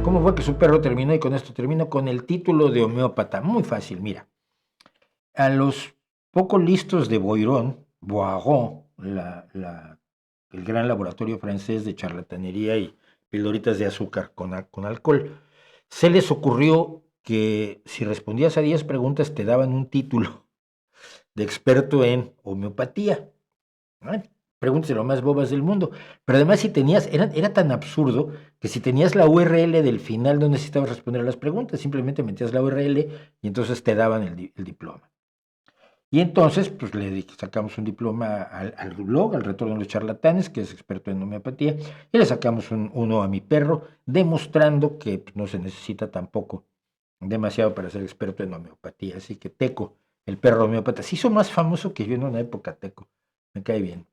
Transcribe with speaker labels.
Speaker 1: ¿Cómo fue que su perro terminó? Y con esto termino con el título de homeópata. Muy fácil, mira. A los poco listos de Boiron, el gran laboratorio francés de charlatanería y pildoritas de azúcar con alcohol, se les ocurrió que si respondías a 10 preguntas te daban un título de experto en homeopatía. ¿No? Preguntas de lo más bobas del mundo. Pero además si tenías, era tan absurdo que si tenías la URL del final no necesitabas responder a las preguntas, simplemente metías la URL y entonces te daban el diploma. Y entonces, pues sacamos un diploma al blog, al retorno de los charlatanes, que es experto en homeopatía, y le sacamos uno a mi perro, demostrando que pues, no se necesita tampoco demasiado para ser experto en homeopatía. Así que Teko, el perro homeópata, se hizo más famoso que yo en una época, Teko. Me cae bien.